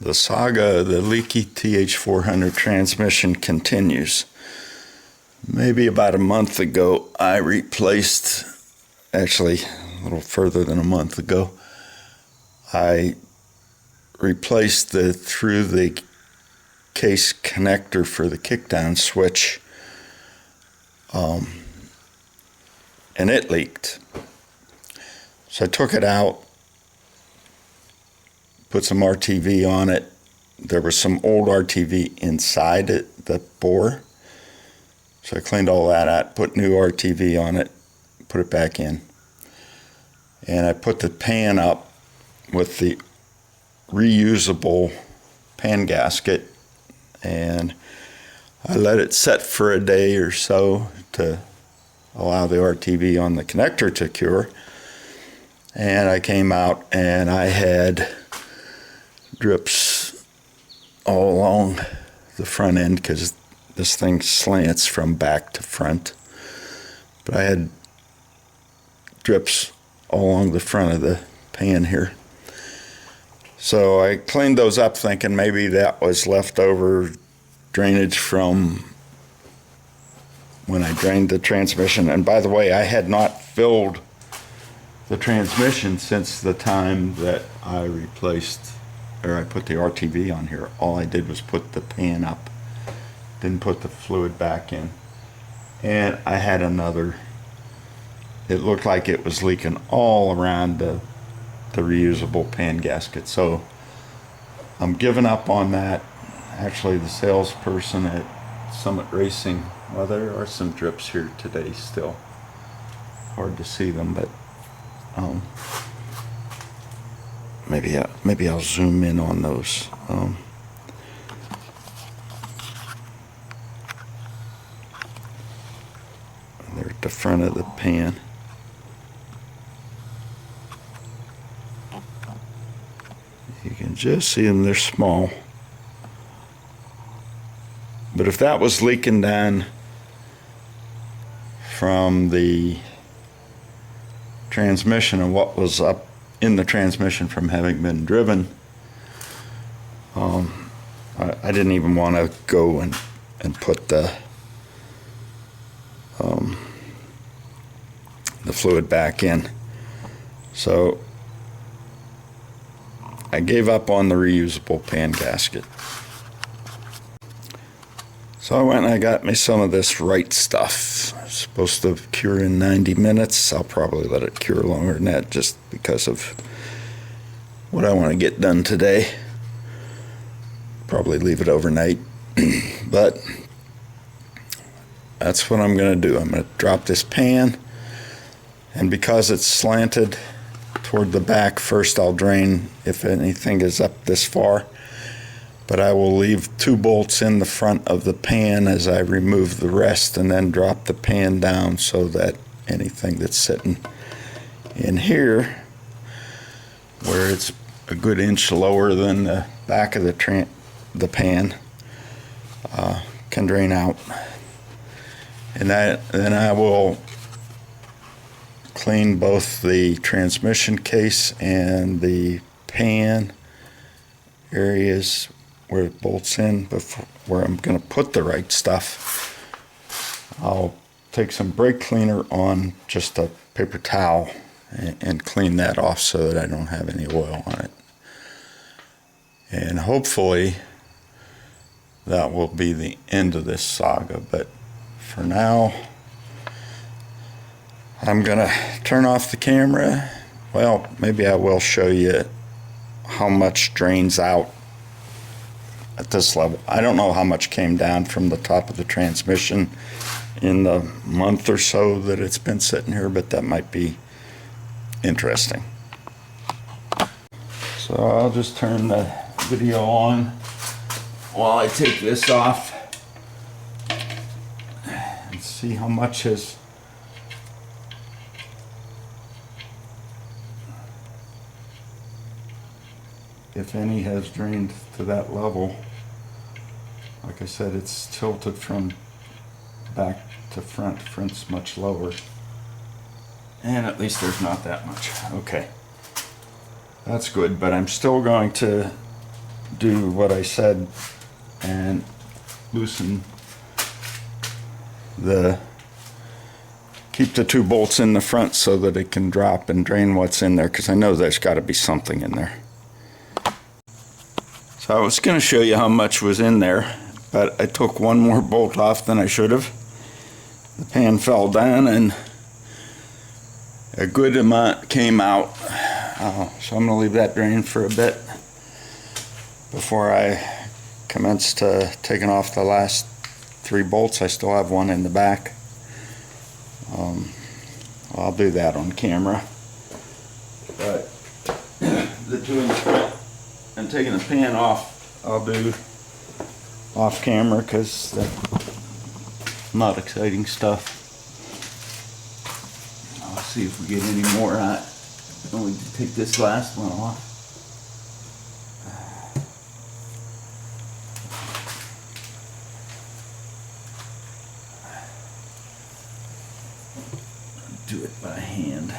The saga of the leaky TH400 transmission continues. Maybe about a month ago, I replaced, actually a little further than a month ago, I replaced the through the case connector for the kickdown switch, and it leaked. So I took it out, put some RTV on it. There was some old RTV inside it, the bore. So I cleaned all that out, put new RTV on it, put it back in. And I put the pan up with the reusable pan gasket, and I let it set for a day or so to allow the RTV on the connector to cure. And I came out and I had drips all along the front end because this thing slants from back to front. But I had drips all along the front of the pan here. So I cleaned those up thinking maybe that was leftover drainage from when I drained the transmission. And by the way, I had not filled the transmission since the time that I replaced, or I put the RTV on here. All I did was put the pan up, didn't put the fluid back in. And I had another, it looked like it was leaking all around the reusable pan gasket. So I'm giving up on that. Actually, the salesperson at Summit Racing, well, there are some drips here today still. Hard to see them, but maybe I'll zoom in on those. They're at the front of the pan. You can just see them, they're small. But if that was leaking down from the transmission and what was up in the transmission from having been driven, I didn't even want to go and put the fluid back in. So I gave up on the reusable pan gasket. So I went and I got me some of this Right stuff. It's supposed to cure in 90 minutes. I'll probably let it cure longer than that just because of what I want to get done today. Probably leave it overnight. But that's what I'm going to do. I'm going to drop this pan, and because it's slanted toward the back, first I'll drain if anything is up this far. But I will leave 2 bolts in the front of the pan as I remove the rest, and then drop the pan down so that anything that's sitting in here, where it's a good inch lower than the back of the pan, can drain out. And then I will clean both the transmission case and the pan areas where it bolts in, before where I'm going to put the Right stuff. I'll take some brake cleaner on just a paper towel and clean that off so that I don't have any oil on it. And hopefully that will be the end of this saga. But for now, I'm going to turn off the camera. Well, maybe I will show you how much drains out at this level. I don't know how much came down from the top of the transmission in the month or so that it's been sitting here, but that might be interesting. So I'll just turn the video on while I take this off and see how much has if any has drained to that level. Like I said, it's tilted from back to front. Front's much lower. And at least there's not that much. Okay. That's good, but I'm still going to do what I said and loosen keep the 2 bolts in the front so that it can drop and drain what's in there, because I know there's got to be something in there. So I was going to show you how much was in there, but I took one more bolt off than I should have. The pan fell down and a good amount came out. So I'm going to leave that drain for a bit before I commence to taking off the last 3 bolts. I still have one in the back. I'll do that on camera. But the 2 in the front and taking the pan off, I'll do off camera, because that's not exciting stuff. I'll see if we get any more out. I'm going to take this last one off. Do it by hand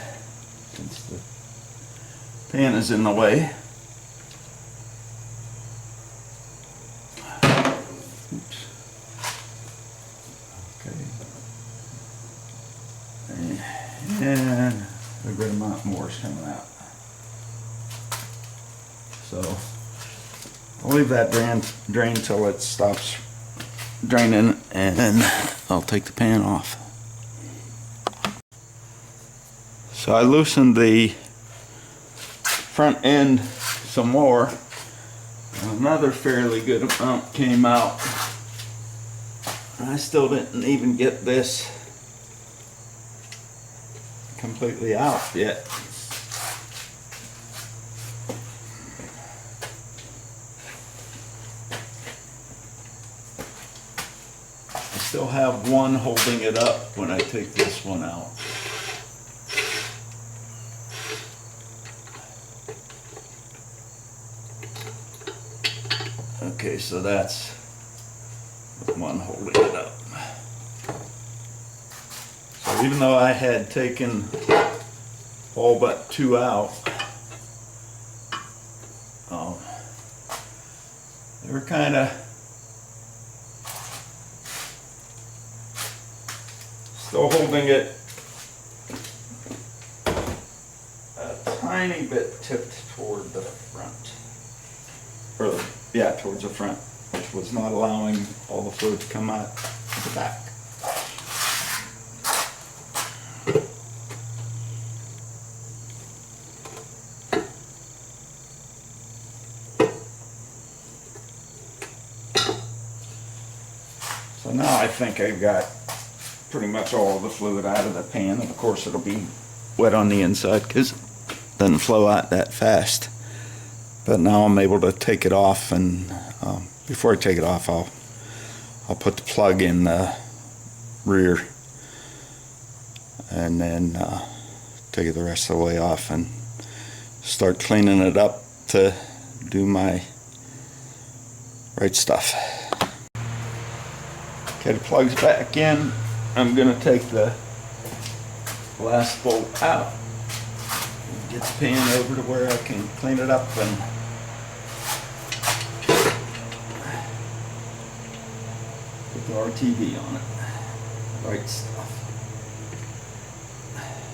since the pan is in the way. Oops. Okay. And a good amount more is coming out. So I'll leave that drain till it stops draining, and then I'll take the pan off. So I loosened the front end some more, and another fairly good amount came out. I still didn't even get this completely out yet. I still have one holding it up when I take this one out. Okay, so that's one holding it up. So even though I had taken all but 2 out, they were kind of still holding it a tiny bit tipped toward the front. Or, yeah, towards the front, which was not allowing all the fluid to come out the back. So now I think I've got pretty much all of the fluid out of the pan, and of course it'll be wet on the inside because it doesn't flow out that fast. But now I'm able to take it off, and before I take it off, I'll put the plug in the rear, and then take it the rest of the way off and start cleaning it up to do my right stuff. Okay, the plug's back in. I'm gonna take the last bolt out. Get the pan over to where I can clean it up and put the RTV on it. Right stuff.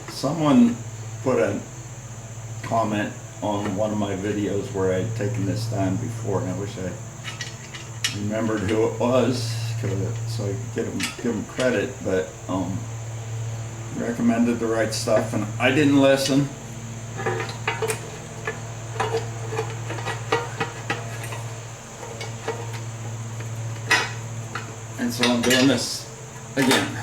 Someone put a comment on one of my videos where I'd taken this down before, and I wish I remembered who it was so I could give them credit, but recommended the right stuff, and I didn't listen. And so I'm doing this again.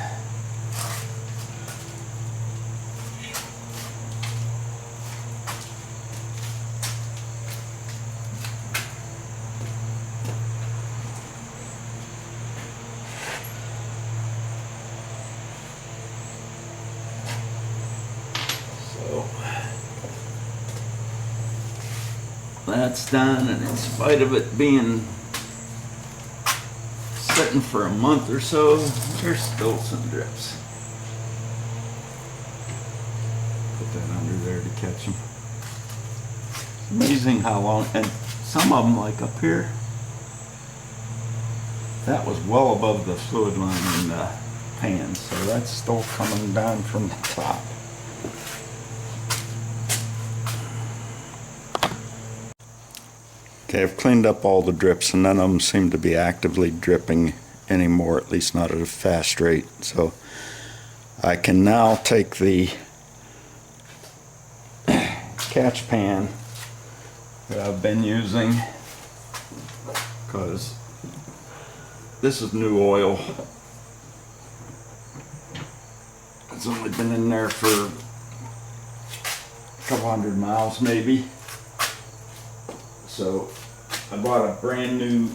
That's done, and in spite of it being sitting for a month or so, there's still some drips. Put that under there to catch them. It's amazing how long, and some of them, like up here, that was well above the fluid line in the pan, so that's still coming down from the top. Okay, I've cleaned up all the drips and none of them seem to be actively dripping anymore, at least not at a fast rate. So I can now take the catch pan that I've been using, because this is new oil. It's only been in there for a couple hundred miles maybe. So I bought a brand new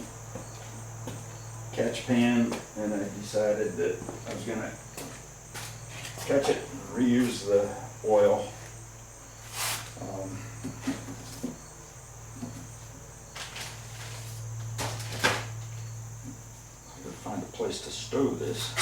catch pan and I decided that I was gonna catch it and reuse the oil. I gotta find a place to stow this.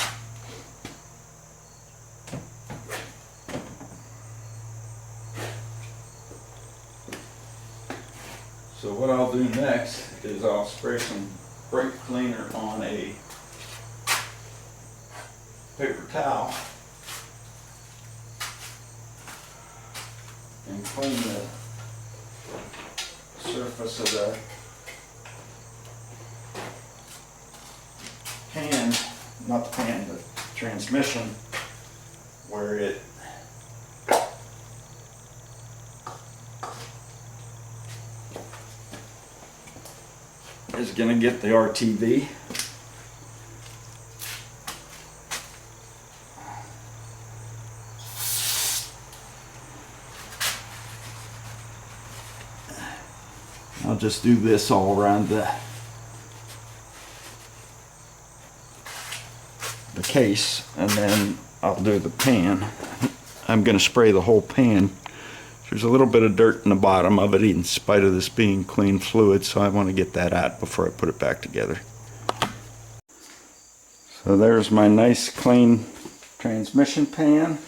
So what I'll do next is I'll spray some brake cleaner on a paper towel and clean the surface of the pan, not the pan, the transmission, where it is going to get the RTV. I'll just do this all around the case, and then I'll do the pan. I'm going to spray the whole pan. There's a little bit of dirt in the bottom of it in spite of this being clean fluid, so I want to get that out before I put it back together. So there's my nice clean transmission pan.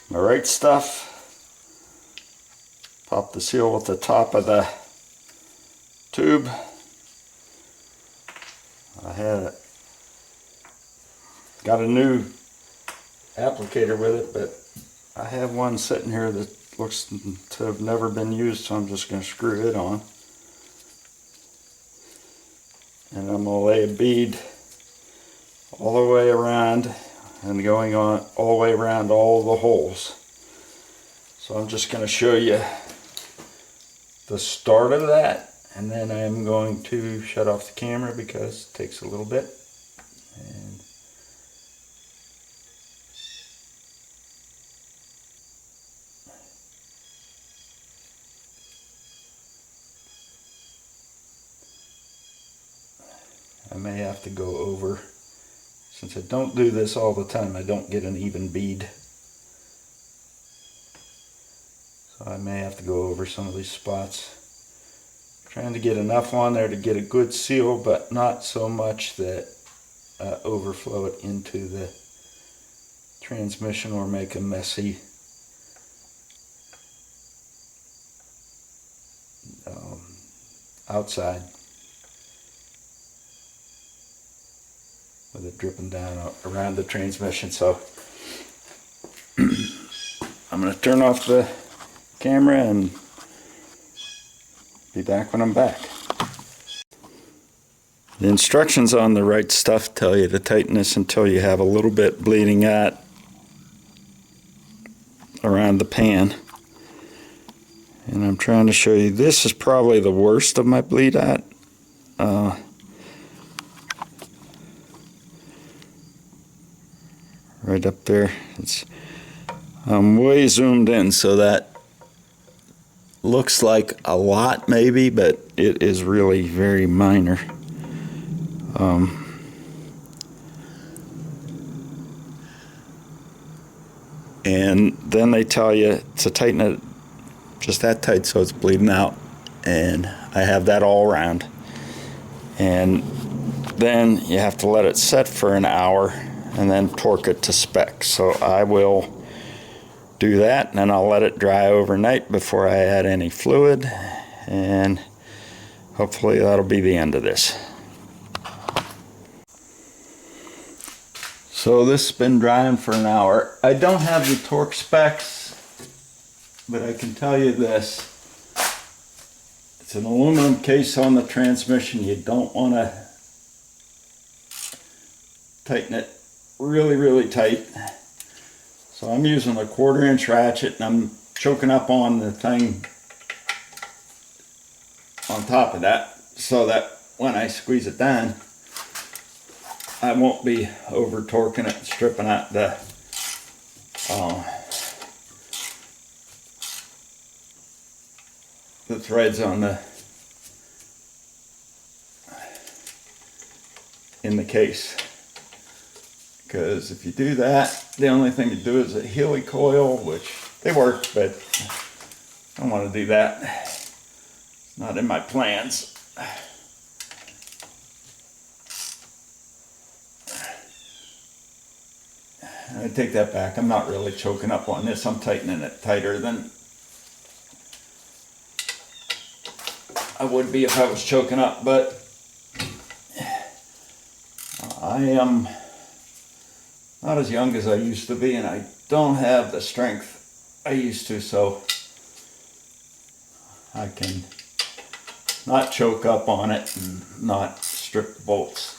My right stuff. Pop the seal at the top of the tube. Got a new applicator with it, but I have one sitting here that looks to have never been used, so I'm just going to screw it on. And I'm going to lay a bead all the way around and going on all the way around all the holes. So I'm just going to show you the start of that, and then I'm going to shut off the camera because it takes a little bit. And I may have to go over, since I don't do this all the time, I don't get an even bead. So I may have to go over some of these spots. Trying to get enough on there to get a good seal, but not so much that overflow it into the transmission or make a messy outside with it dripping down around the transmission. So I'm going to turn off the camera and be back when I'm back. The instructions on the right stuff tell you to tighten this until you have a little bit bleeding out around the pan. And I'm trying to show you, this is probably the worst of my bleed out. Right up there. I'm way zoomed in, so that looks like a lot maybe, but it is really very minor. And then they tell you to tighten it just that tight so it's bleeding out, and I have that all around. And then you have to let it set for an hour and then torque it to spec. So I will do that, and then I'll let it dry overnight before I add any fluid, and hopefully that'll be the end of this. So this has been drying for an hour. I don't have the torque specs, but I can tell you this. It's an aluminum case on the transmission. You don't want to tighten it really, really tight. So I'm using a 1/4 inch ratchet, and I'm choking up on the thing on top of that so that when I squeeze it down, I won't be over torquing it and stripping out the threads on in the case. Because if you do that, the only thing to do is a Healy coil, which they work, but I don't want to do that. It's not in my plans. I take that back. I'm not really choking up on this. I'm tightening it tighter than I would be if I was choking up, but I am not as young as I used to be, and I don't have the strength I used to, so I can not choke up on it and not strip the bolts.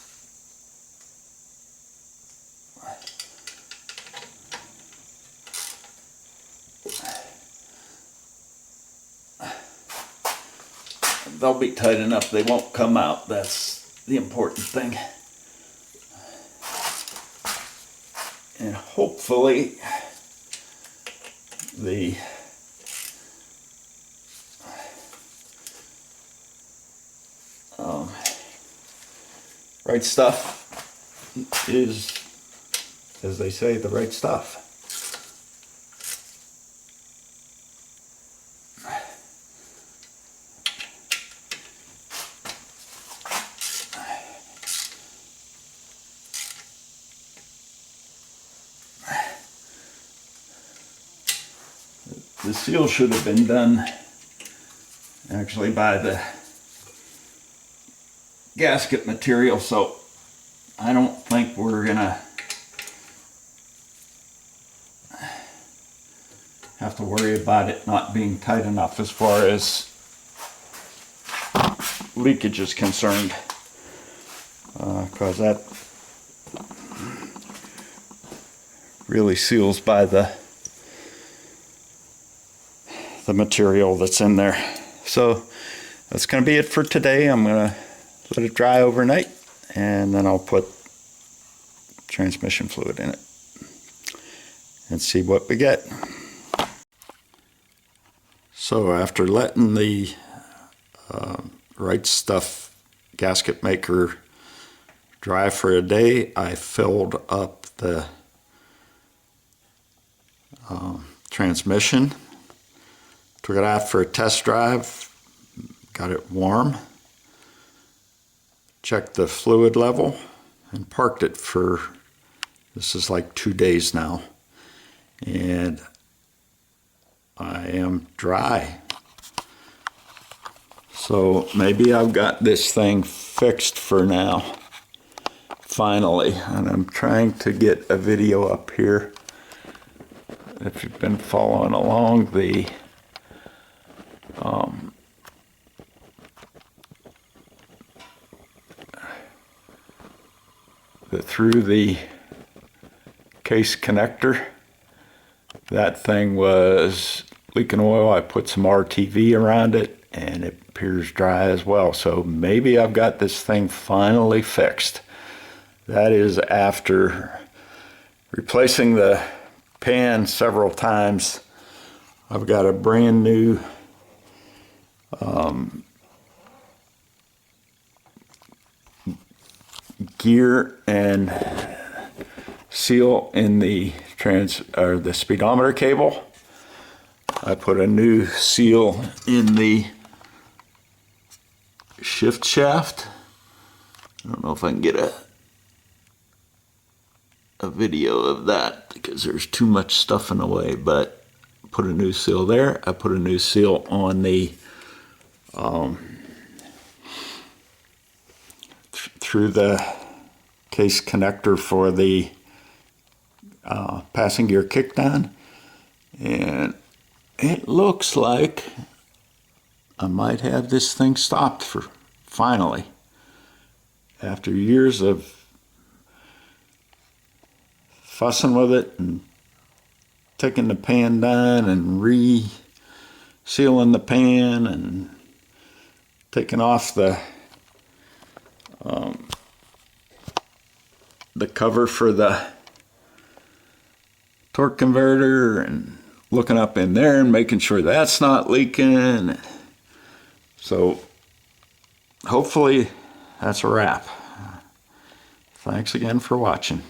They'll be tight enough, they won't come out. That's the important thing. And hopefully the right stuff is, as they say, the right stuff. The seal should have been done actually by the gasket material, so I don't think we're gonna have to worry about it not being tight enough as far as leakage is concerned, because that really seals by the material that's in there. So that's going to be it for today. I'm going to let it dry overnight, and then I'll put transmission fluid in it and see what we get. So after letting the Right Stuff gasket maker dry for a day, I filled up the transmission. Took it out for a test drive, got it warm, checked the fluid level, and parked it for, this is like 2 days now, and I am dry. So maybe I've got this thing fixed for now, finally, and I'm trying to get a video up here. If you've been following along, through the case connector, that thing was leaking oil. I put some RTV around it, and it appears dry as well. So maybe I've got this thing finally fixed. That is after replacing the pan several times. I've got a brand new gear and seal in the the speedometer cable. I put a new seal in the shift shaft. I don't know if I can get a video of that because there's too much stuff in the way, but put a new seal there. I put a new seal on the through the case connector for the passing gear kickdown, and it looks like I might have this thing stopped for finally, after years of fussing with it and taking the pan down and re-sealing the pan and taking off the cover for the torque converter and looking up in there and making sure that's not leaking. So hopefully that's a wrap. Thanks again for watching.